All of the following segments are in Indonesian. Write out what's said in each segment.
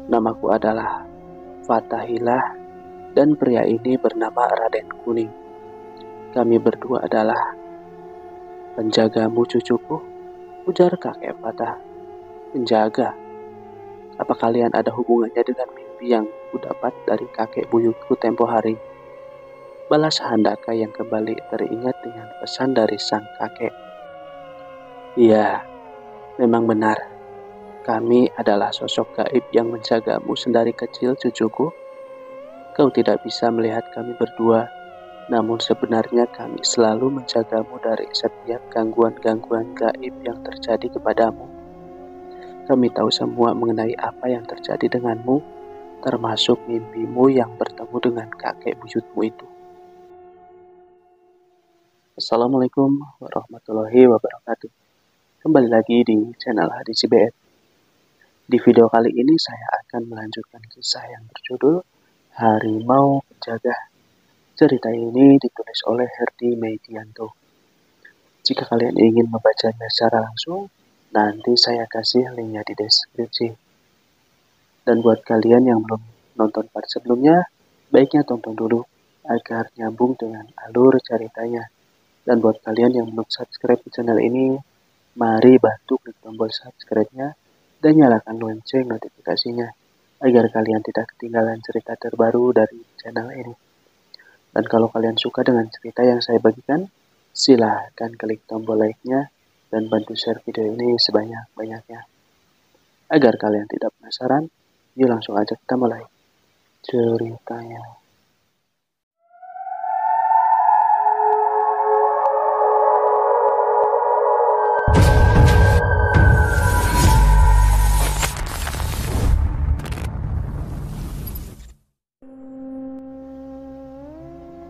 Namaku adalah Fathahilah dan pria ini bernama Raden Kuning. Kami berdua adalah penjagamu cucuku, ujar kakek Fatah. Penjaga? Apa kalian ada hubungannya dengan mimpi yang kudapat dari kakek buyutku tempo hari? Balas Handaka yang kembali teringat dengan pesan dari sang kakek. Iya, memang benar. Kami adalah sosok gaib yang menjagamu sedari kecil, cucuku. Kau tidak bisa melihat kami berdua, namun sebenarnya kami selalu menjagamu dari setiap gangguan-gangguan gaib yang terjadi kepadamu. Kami tahu semua mengenai apa yang terjadi denganmu, termasuk mimpimu yang bertemu dengan kakek buyutmu itu. Assalamualaikum warahmatullahi wabarakatuh. Kembali lagi di channel Hadis CBN. Di video kali ini saya akan melanjutkan kisah yang berjudul Harimau Penjaga. Cerita ini ditulis oleh Herdi Meidianto. Jika kalian ingin membacanya secara langsung, nanti saya kasih linknya di deskripsi. Dan buat kalian yang belum nonton part sebelumnya, baiknya tonton dulu agar nyambung dengan alur ceritanya. Dan buat kalian yang belum subscribe di channel ini, mari bantu klik tombol subscribe-nya dan nyalakan lonceng notifikasinya agar kalian tidak ketinggalan cerita terbaru dari channel ini. Dan kalau kalian suka dengan cerita yang saya bagikan, silahkan klik tombol like-nya dan bantu share video ini sebanyak-banyaknya. Agar kalian tidak penasaran, yuk langsung aja kita mulai ceritanya.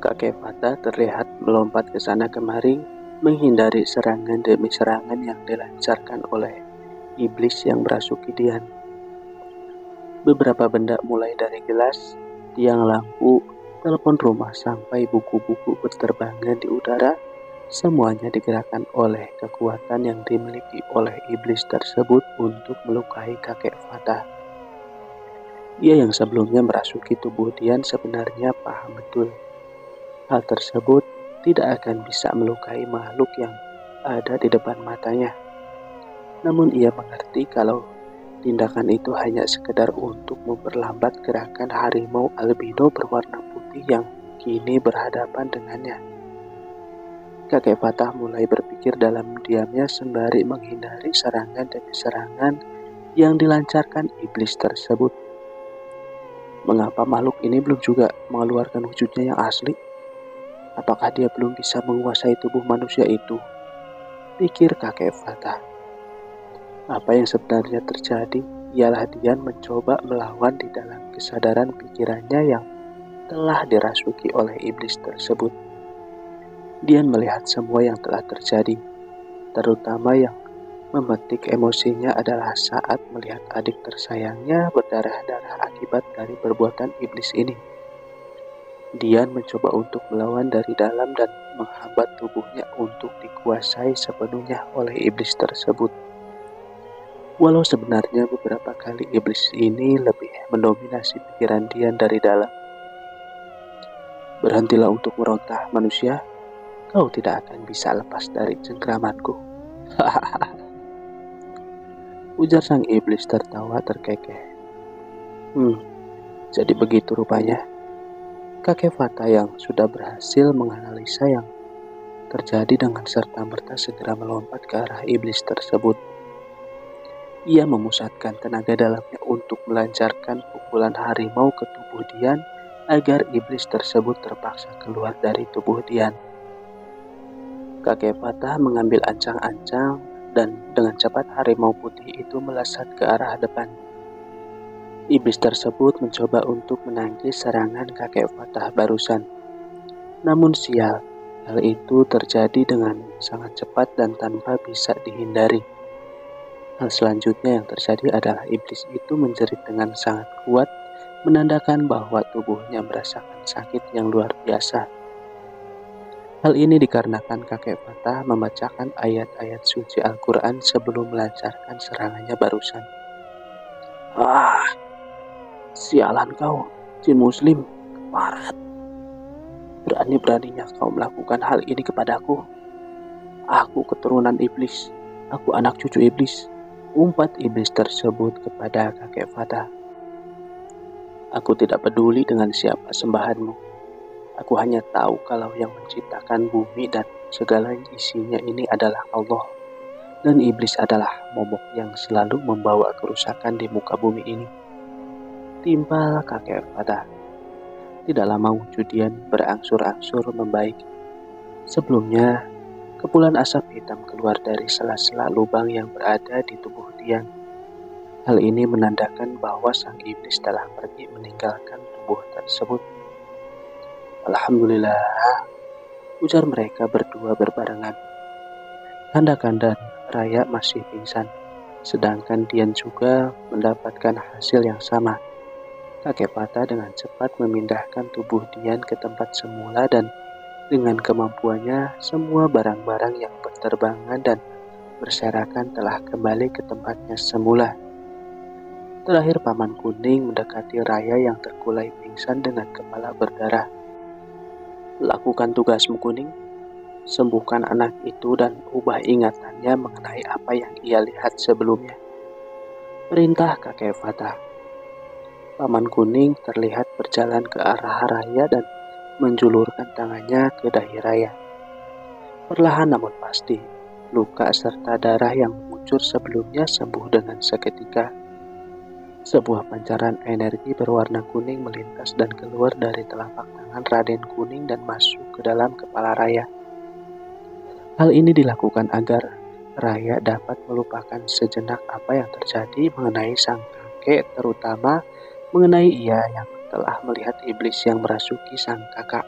Kakek Fatah terlihat melompat ke sana kemari, menghindari serangan demi serangan yang dilancarkan oleh iblis yang merasuki Dian. Beberapa benda mulai dari gelas, tiang lampu, telepon rumah sampai buku-buku berterbangan di udara, semuanya digerakkan oleh kekuatan yang dimiliki oleh iblis tersebut untuk melukai kakek Fatah. Ia yang sebelumnya merasuki tubuh Dian sebenarnya paham betul. Hal tersebut tidak akan bisa melukai makhluk yang ada di depan matanya. Namun ia mengerti kalau tindakan itu hanya sekedar untuk memperlambat gerakan harimau albino berwarna putih yang kini berhadapan dengannya. Kakek Fatah mulai berpikir dalam diamnya sembari menghindari serangan demi serangan yang dilancarkan iblis tersebut. Mengapa makhluk ini belum juga mengeluarkan wujudnya yang asli? Apakah dia belum bisa menguasai tubuh manusia itu? Pikir kakek Fatah. Apa yang sebenarnya terjadi ialah Dian mencoba melawan di dalam kesadaran pikirannya yang telah dirasuki oleh iblis tersebut. Dian melihat semua yang telah terjadi, terutama yang memetik emosinya adalah saat melihat adik tersayangnya berdarah-darah akibat dari perbuatan iblis ini. Dian mencoba untuk melawan dari dalam dan menghambat tubuhnya untuk dikuasai sepenuhnya oleh iblis tersebut. Walau sebenarnya beberapa kali iblis ini lebih mendominasi pikiran Dian dari dalam. Berhentilah untuk meronta, manusia. Kau tidak akan bisa lepas dari cengkramanku. Ujar sang iblis tertawa terkekeh. Jadi begitu rupanya. Kakek Fatah yang sudah berhasil menganalisa yang terjadi dengan serta-merta segera melompat ke arah iblis tersebut. Ia memusatkan tenaga dalamnya untuk melancarkan pukulan harimau ke tubuh Dian agar iblis tersebut terpaksa keluar dari tubuh Dian. Kakek Fatah mengambil ancang-ancang dan dengan cepat harimau putih itu melesat ke arah depan. Iblis tersebut mencoba untuk menangkis serangan kakek Fatah barusan. Namun sial, hal itu terjadi dengan sangat cepat dan tanpa bisa dihindari. Hal selanjutnya yang terjadi adalah iblis itu menjerit dengan sangat kuat, menandakan bahwa tubuhnya merasakan sakit yang luar biasa. Hal ini dikarenakan kakek Fatah membacakan ayat-ayat suci Al-Quran sebelum melancarkan serangannya barusan. Sialan kau, jin muslim, parat. Berani-beraninya kau melakukan hal ini kepadaku. Aku keturunan iblis, aku anak cucu iblis. Umpat iblis tersebut kepada kakek Fatah. Aku tidak peduli dengan siapa sembahanmu. Aku hanya tahu kalau yang menciptakan bumi dan segala isinya ini adalah Allah. Dan iblis adalah momok yang selalu membawa kerusakan di muka bumi ini. Timpal kakek Fatah. Tidak lama wujud Dian berangsur-angsur membaik. Sebelumnya, kepulan asap hitam keluar dari sela-sela lubang yang berada di tubuh Dian. Hal ini menandakan bahwa sang iblis telah pergi meninggalkan tubuh tersebut. Alhamdulillah, ujar mereka berdua berbarengan. Handaka dan Raya masih pingsan, sedangkan Dian juga mendapatkan hasil yang sama. Kakek Fatah dengan cepat memindahkan tubuh Dian ke tempat semula dan dengan kemampuannya semua barang-barang yang berterbangan dan berserakan telah kembali ke tempatnya semula. Terakhir Paman Kuning mendekati Raya yang terkulai pingsan dengan kepala berdarah. Lakukan tugasmu Kuning, sembuhkan anak itu dan ubah ingatannya mengenai apa yang ia lihat sebelumnya. Perintah kakek Fatah. Paman Kuning terlihat berjalan ke arah Raya dan menjulurkan tangannya ke dahi Raya. Perlahan namun pasti, luka serta darah yang mengucur sebelumnya sembuh dengan seketika. Sebuah pancaran energi berwarna kuning melintas dan keluar dari telapak tangan Raden Kuning dan masuk ke dalam kepala Raya. Hal ini dilakukan agar Raya dapat melupakan sejenak apa yang terjadi mengenai sang kakek, terutama mengenai ia yang telah melihat iblis yang merasuki sang kakak.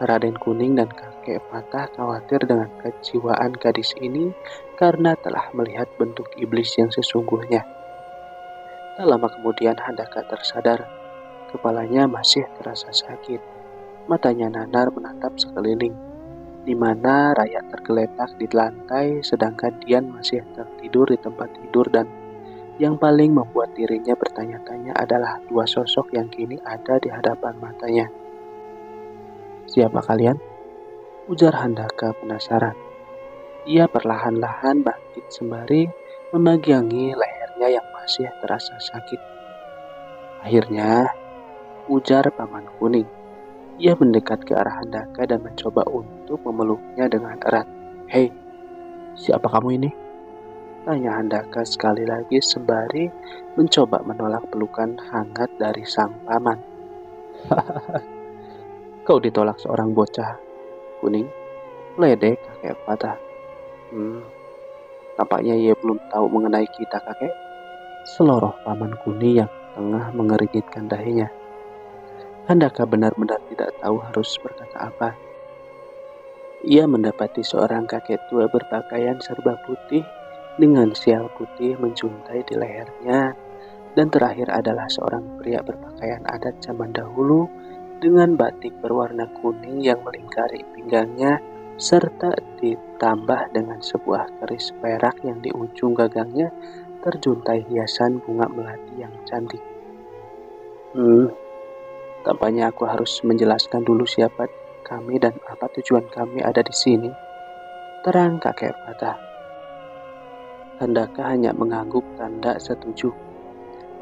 Raden Kuning dan kakek Fatah khawatir dengan kejiwaan gadis ini karena telah melihat bentuk iblis yang sesungguhnya. Tak lama kemudian Handaka tersadar, kepalanya masih terasa sakit. Matanya nanar menatap sekeliling, di mana Raya tergeletak di lantai sedangkan Dian masih tertidur di tempat tidur dan yang paling membuat dirinya bertanya-tanya adalah dua sosok yang kini ada di hadapan matanya. Siapa kalian? Ujar Handaka penasaran. Ia perlahan-lahan bangkit sembari memegangi lehernya yang masih terasa sakit. Akhirnya, ujar Paman Kuning. Ia mendekat ke arah Handaka dan mencoba untuk memeluknya dengan erat. Hei, siapa kamu ini? Tanya Handaka sekali lagi sembari mencoba menolak pelukan hangat dari sang paman. Kau ditolak seorang bocah Kuning, ledek kakek Fatah. Tampaknya ia belum tahu mengenai kita kakek. Seloroh Paman Kuning yang tengah mengerigitkan dahinya. Handaka benar-benar tidak tahu harus berkata apa. Ia mendapati seorang kakek tua berpakaian serba putih dengan sial putih menjuntai di lehernya, dan terakhir adalah seorang pria berpakaian adat zaman dahulu dengan batik berwarna kuning yang melingkari pinggangnya serta ditambah dengan sebuah keris perak yang di ujung gagangnya terjuntai hiasan bunga melati yang cantik. Tampaknya aku harus menjelaskan dulu siapa kami dan apa tujuan kami ada di sini. Terang kakek Fatah. Handaka hanya mengangguk tanda setuju.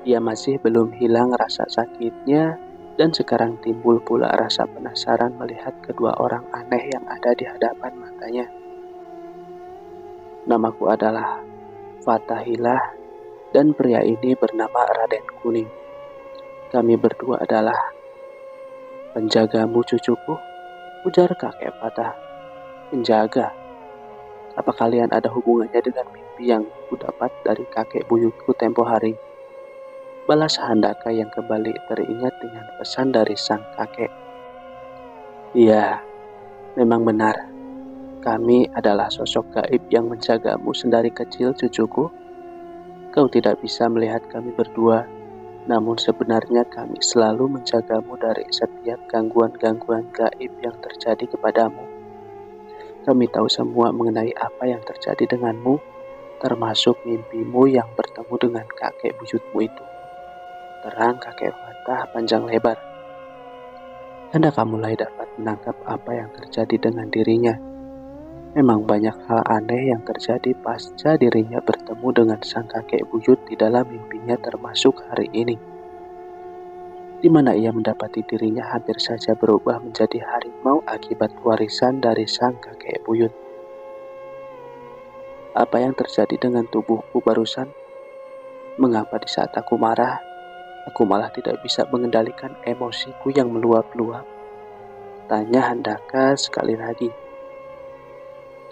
Ia masih belum hilang rasa sakitnya dan sekarang timbul pula rasa penasaran melihat kedua orang aneh yang ada di hadapan matanya. Namaku adalah Fatahilah dan pria ini bernama Raden Kuning. Kami berdua adalah penjagamu cucuku, ujar kakek Fatah. Penjaga? Apa kalian ada hubungannya dengan mimpi yang kudapat dari kakek buyutku tempo hari? Balas Handaka yang kembali teringat dengan pesan dari sang kakek. Iya, memang benar. Kami adalah sosok gaib yang menjagamu sedari kecil cucuku. Kau tidak bisa melihat kami berdua, namun sebenarnya kami selalu menjagamu dari setiap gangguan-gangguan gaib yang terjadi kepadamu. Kami tahu semua mengenai apa yang terjadi denganmu, termasuk mimpimu yang bertemu dengan kakek buyutmu itu. terang kakek Fatah panjang lebar. Hendaklah mulai dapat menangkap apa yang terjadi dengan dirinya. Memang banyak hal aneh yang terjadi pasca dirinya bertemu dengan sang kakek buyut di dalam mimpinya, termasuk hari ini, di mana ia mendapati dirinya hampir saja berubah menjadi harimau akibat warisan dari sang kakek buyut. Apa yang terjadi dengan tubuhku barusan? Mengapa di saat aku marah, aku malah tidak bisa mengendalikan emosiku yang meluap-luap? Tanya Handaka sekali lagi.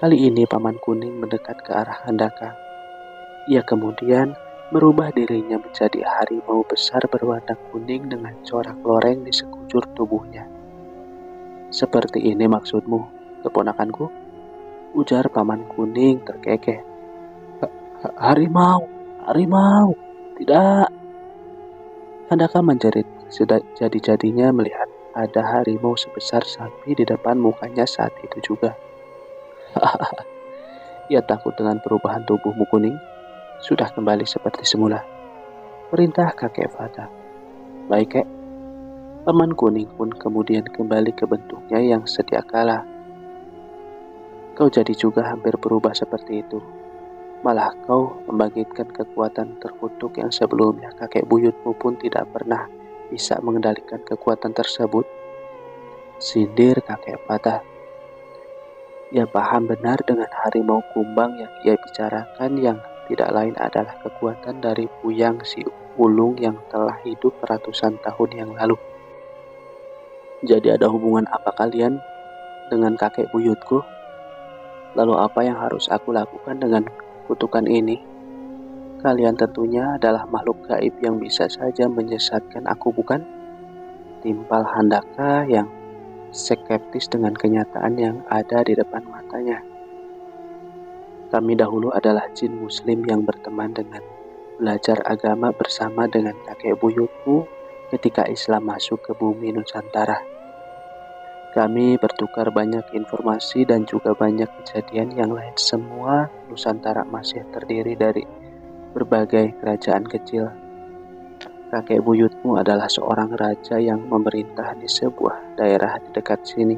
Kali ini Paman Kuning mendekat ke arah Handaka. Ia kemudian merubah dirinya menjadi harimau besar berwarna kuning dengan corak loreng di sekujur tubuhnya. Seperti ini maksudmu, keponakanku? Ujar Paman Kuning terkekeh. Harimau, harimau, tidak. Handaka menjerit jadi-jadinya melihat ada harimau sebesar sapi di depan mukanya saat itu juga. Ia takut dengan perubahan tubuhmu, Kuning. Sudah kembali seperti semula, perintah kakek Fatah. Baik, kek. Paman Kuning pun kemudian kembali ke bentuknya yang sedia kala. Kau jadi juga hampir berubah seperti itu. Malah kau membangkitkan kekuatan terkutuk yang sebelumnya kakek buyutmu pun tidak pernah bisa mengendalikan kekuatan tersebut. Sindir kakek Fatah. Ia paham benar dengan harimau kumbang yang ia bicarakan, yang tidak lain adalah kekuatan dari Puyang si Ulung yang telah hidup ratusan tahun yang lalu. Jadi ada hubungan apa kalian dengan kakek buyutku? Lalu apa yang harus aku lakukan dengan kutukan ini? Kalian tentunya adalah makhluk gaib yang bisa saja menyesatkan aku, bukan? Timpal Handaka yang skeptis dengan kenyataan yang ada di depan matanya. Kami dahulu adalah jin muslim yang berteman dengan belajar agama bersama dengan kakek buyutku ketika Islam masuk ke bumi Nusantara. Kami bertukar banyak informasi dan juga banyak kejadian yang lain. Semua Nusantara masih terdiri dari berbagai kerajaan kecil. Kakek buyutmu adalah seorang raja yang memerintah di sebuah daerah di dekat sini.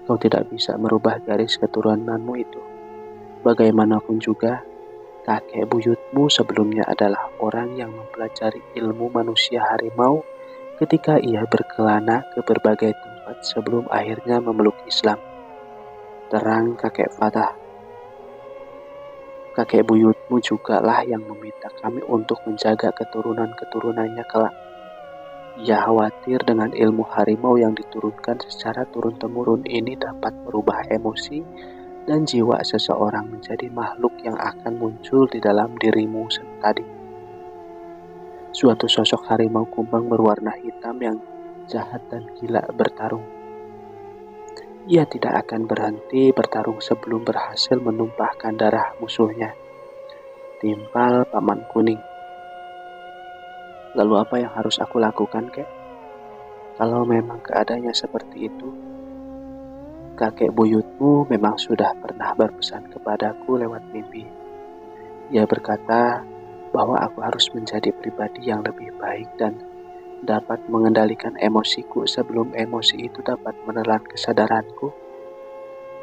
Kau tidak bisa merubah garis keturunanmu itu. Bagaimanapun juga, kakek buyutmu sebelumnya adalah orang yang mempelajari ilmu manusia harimau ketika ia berkelana ke berbagai tempat sebelum akhirnya memeluk Islam. Terang kakek Fatah. Kakek buyutmu jugalah yang meminta kami untuk menjaga keturunan-keturunannya kelak. Ia khawatir dengan ilmu harimau yang diturunkan secara turun-temurun ini dapat merubah emosi dan jiwa seseorang menjadi makhluk yang akan muncul di dalam dirimu tadi. Suatu sosok harimau kumbang berwarna hitam yang jahat dan gila bertarung. Ia tidak akan berhenti bertarung sebelum berhasil menumpahkan darah musuhnya. Timpal Paman Kuning. Lalu apa yang harus aku lakukan, kek? Kalau memang keadaannya seperti itu, kakek buyutmu memang sudah pernah berpesan kepadaku lewat mimpi. Ia berkata bahwa aku harus menjadi pribadi yang lebih baik dan dapat mengendalikan emosiku sebelum emosi itu dapat menelan kesadaranku.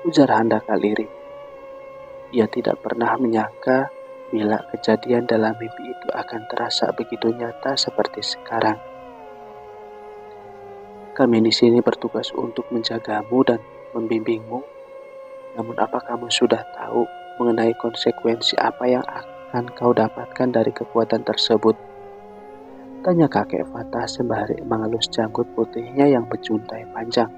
Ujar Handaka lirik. Ia tidak pernah menyangka bila kejadian dalam mimpi itu akan terasa begitu nyata seperti sekarang. Kami di sini bertugas untuk menjagamu dan membimbingmu. Namun apa kamu sudah tahu mengenai konsekuensi apa yang akan kau dapatkan dari kekuatan tersebut? Tanya kakek Fatah sembari mengelus janggut putihnya yang berjuntai panjang.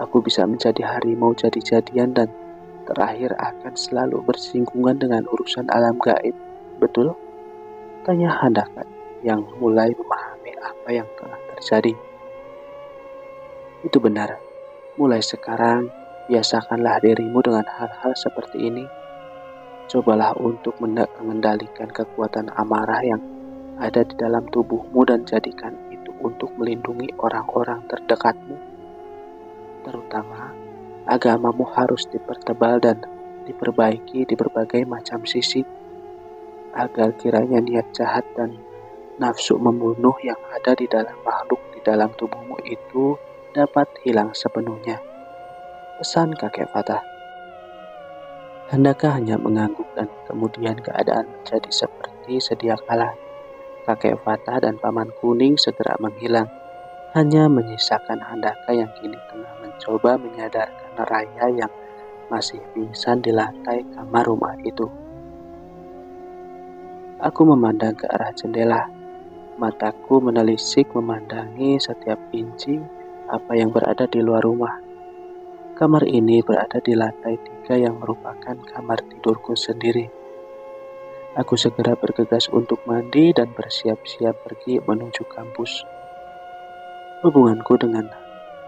Aku bisa menjadi harimau jadi-jadian dan terakhir akan selalu bersinggungan dengan urusan alam gaib, betul? Tanya Handaka yang mulai memahami apa yang telah terjadi. Itu benar. Mulai sekarang, biasakanlah dirimu dengan hal-hal seperti ini. Cobalah untuk mengendalikan kekuatan amarah yang ada di dalam tubuhmu dan jadikan itu untuk melindungi orang-orang terdekatmu. Terutama, agamamu harus dipertebal dan diperbaiki di berbagai macam sisi, agar kiranya niat jahat dan nafsu membunuh yang ada di dalam makhluk di dalam tubuhmu itu dapat hilang sepenuhnya. Pesan kakek Fatah. Handaka hanya mengangguk dan kemudian keadaan menjadi seperti sedia kala. Kakek Fatah dan Paman Kuning segera menghilang. Hanya menyisakan Handaka yang kini tengah mencoba menyadarkan Raya yang masih pingsan di lantai kamar rumah itu. Aku memandang ke arah jendela. Mataku menelisik memandangi setiap inci apa yang berada di luar rumah. Kamar ini berada di lantai 3 yang merupakan kamar tidurku sendiri. Aku segera bergegas untuk mandi dan bersiap-siap pergi menuju kampus. Hubunganku dengan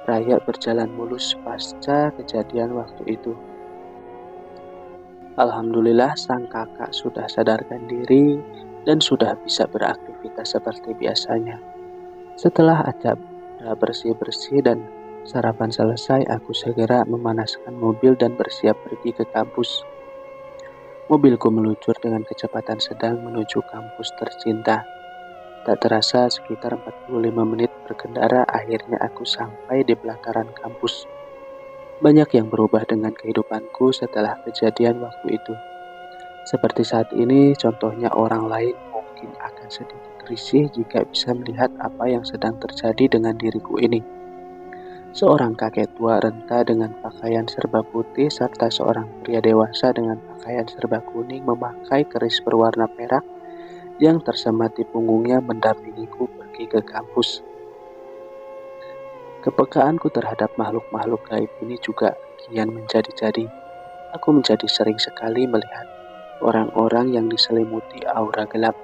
Raya berjalan mulus pasca kejadian waktu itu. Alhamdulillah sang kakak sudah sadarkan diri dan sudah bisa beraktivitas seperti biasanya. Setelah acap bersih-bersih dan sarapan selesai, aku segera memanaskan mobil dan bersiap pergi ke kampus. Mobilku meluncur dengan kecepatan sedang menuju kampus tercinta. Tak terasa sekitar 45 menit berkendara, akhirnya aku sampai di pelataran kampus. Banyak yang berubah dengan kehidupanku setelah kejadian waktu itu. Seperti saat ini, contohnya orang lain mungkin akan sedikit risih jika bisa melihat apa yang sedang terjadi dengan diriku ini. Seorang kakek tua renta dengan pakaian serba putih serta seorang pria dewasa dengan pakaian serba kuning memakai keris berwarna perak yang tersemat di punggungnya mendampingiku pergi ke kampus. Kepekaanku terhadap makhluk-makhluk gaib ini juga kian menjadi-jadi. Aku menjadi sering sekali melihat orang-orang yang diselimuti aura gelap,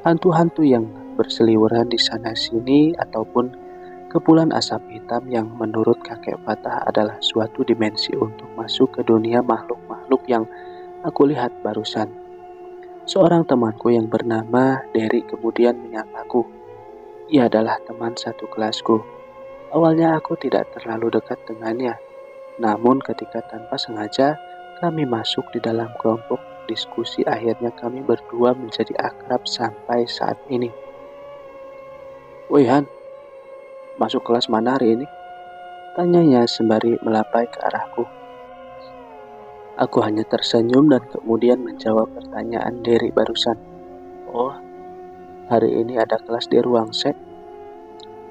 hantu-hantu yang berseliweran di sana-sini, ataupun kepulan asap hitam yang menurut kakek Fatah adalah suatu dimensi untuk masuk ke dunia makhluk-makhluk yang aku lihat barusan. Seorang temanku yang bernama Derry kemudian menyapaku. Ia adalah teman satu kelasku. Awalnya aku tidak terlalu dekat dengannya, namun ketika tanpa sengaja kami masuk di dalam kelompok diskusi, akhirnya kami berdua menjadi akrab sampai saat ini. "Woi Han, masuk kelas mana hari ini?" tanyanya sembari melapai ke arahku. Aku hanya tersenyum dan kemudian menjawab pertanyaan Derry barusan. "Oh, hari ini ada kelas di ruang C.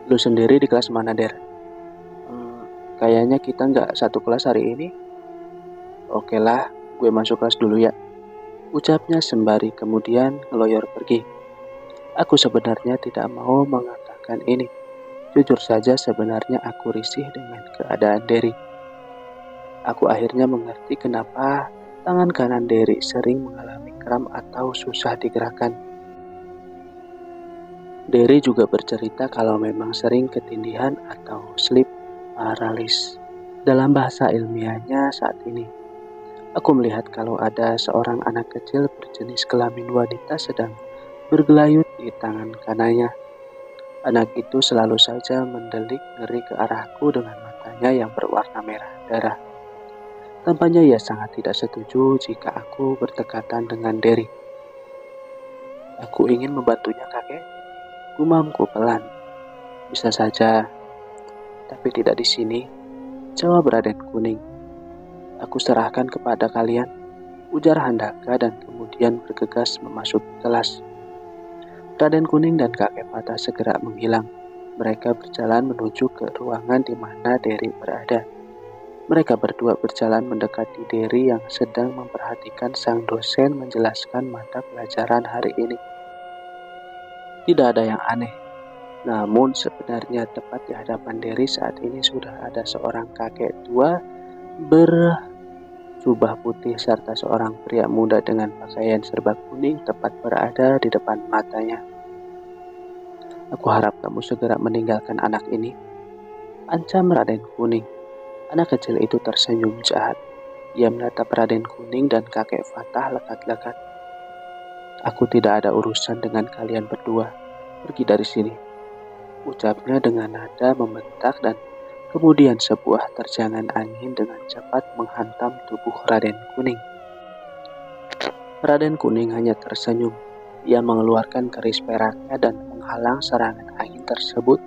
Lu sendiri di kelas mana, Der?" Kayaknya kita nggak satu kelas hari ini." "Oke lah, gue masuk kelas dulu ya," ucapnya sembari kemudian ngeloyor pergi. Aku sebenarnya tidak mau mengatakan ini. Jujur saja sebenarnya aku risih dengan keadaan Derry. Aku akhirnya mengerti kenapa tangan kanan Derry sering mengalami kram atau susah digerakkan. Derry juga bercerita kalau memang sering ketindihan atau sleep paralysis. Dalam bahasa ilmiahnya saat ini, aku melihat kalau ada seorang anak kecil berjenis kelamin wanita sedang bergelayut di tangan kanannya. Anak itu selalu saja mendelik ngeri ke arahku dengan matanya yang berwarna merah darah. Tampaknya ia sangat tidak setuju jika aku berdekatan dengan Derry. "Aku ingin membantunya, kakek," gumamku pelan. "Bisa saja, tapi tidak di sini," jawab Raden Kuning. "Aku serahkan kepada kalian," ujar Handaka dan kemudian bergegas memasuki kelas. Raden Kuning dan kakek Fatah segera menghilang. Mereka berjalan menuju ke ruangan di mana Derry berada. Mereka berdua berjalan mendekati Derry yang sedang memperhatikan sang dosen menjelaskan mata pelajaran hari ini. Tidak ada yang aneh. Namun sebenarnya tepat di hadapan Derry saat ini sudah ada seorang kakek tua berjubah putih serta seorang pria muda dengan pakaian serba kuning tepat berada di depan matanya. "Aku harap kamu segera meninggalkan anak ini," ancam Raden Kuning. Anak kecil itu tersenyum jahat. Ia menatap Raden Kuning dan kakek Fatah lekat-lekat. "Aku tidak ada urusan dengan kalian berdua. Pergi dari sini," ucapnya dengan nada membentak dan kemudian sebuah terjangan angin dengan cepat menghantam tubuh Raden Kuning. Raden Kuning hanya tersenyum. Ia mengeluarkan keris peraknya dan menghalang serangan angin tersebut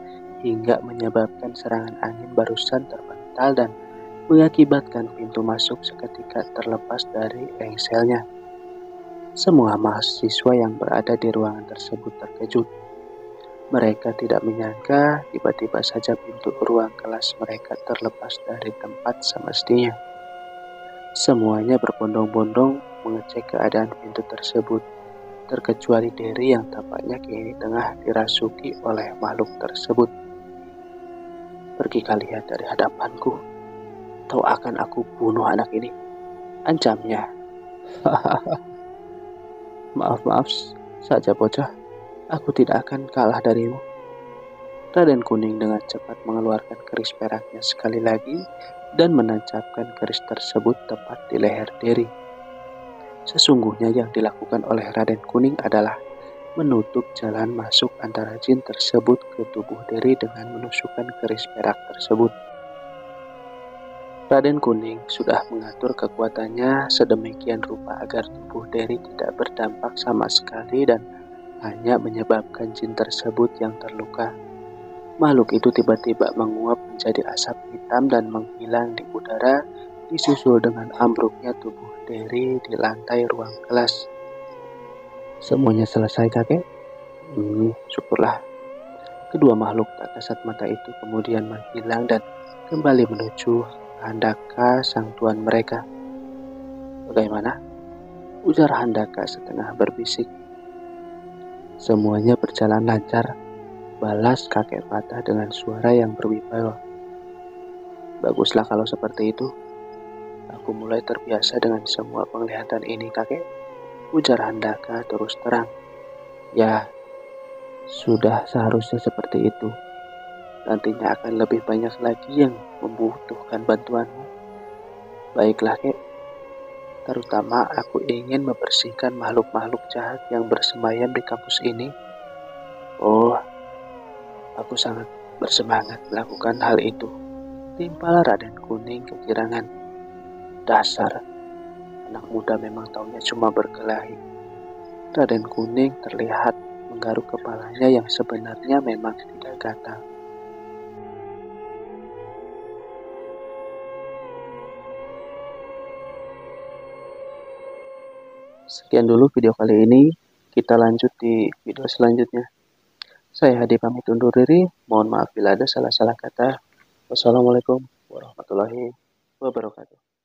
hingga menyebabkan serangan angin barusan terpental dan mengakibatkan pintu masuk seketika terlepas dari engselnya. Semua mahasiswa yang berada di ruangan tersebut terkejut. Mereka tidak menyangka tiba-tiba saja pintu ruang kelas mereka terlepas dari tempat semestinya. Semuanya berbondong-bondong mengecek keadaan pintu tersebut, terkecuali Derry yang tampaknya kini tengah dirasuki oleh makhluk tersebut. Pergi kalian dari hadapanku, atau akan aku bunuh anak ini, ancamnya. Maaf saja bocah, aku tidak akan kalah darimu. Raden Kuning dengan cepat mengeluarkan keris peraknya sekali lagi dan menancapkan keris tersebut tepat di leher Derry. Sesungguhnya yang dilakukan oleh Raden Kuning adalah menutup jalan masuk antara jin tersebut ke tubuh Derry dengan menusukkan keris perak tersebut. Raden Kuning sudah mengatur kekuatannya sedemikian rupa agar tubuh Derry tidak berdampak sama sekali dan hanya menyebabkan jin tersebut yang terluka. Makhluk itu tiba-tiba menguap menjadi asap hitam dan menghilang di udara, disusul dengan ambruknya tubuh Derry di lantai ruang kelas. Semuanya selesai, kakek? Syukurlah. Kedua makhluk tak kasat mata itu kemudian menghilang dan kembali menuju Handaka sang tuan mereka. Bagaimana? Ujar Handaka setengah berbisik. Semuanya berjalan lancar, balas kakek Fatah dengan suara yang berwibawa. Baguslah kalau seperti itu. Aku mulai terbiasa dengan semua penglihatan ini, kakek. Ujar Handaka terus terang. Ya, sudah seharusnya seperti itu. Nantinya akan lebih banyak lagi yang membutuhkan bantuanmu. Baiklah, kek. Terutama aku ingin membersihkan makhluk-makhluk jahat yang bersemayam di kampus ini. Oh, aku sangat bersemangat melakukan hal itu. Timpal Raden Kuning kegirangan. Dasar, anak muda memang taunya cuma berkelahi. Raden Kuning terlihat menggaruk kepalanya yang sebenarnya memang tidak gatal. Sekian dulu video kali ini. Kita lanjut di video selanjutnya. Saya Hadi pamit undur diri. Mohon maaf bila ada salah-salah kata. Wassalamualaikum warahmatullahi wabarakatuh.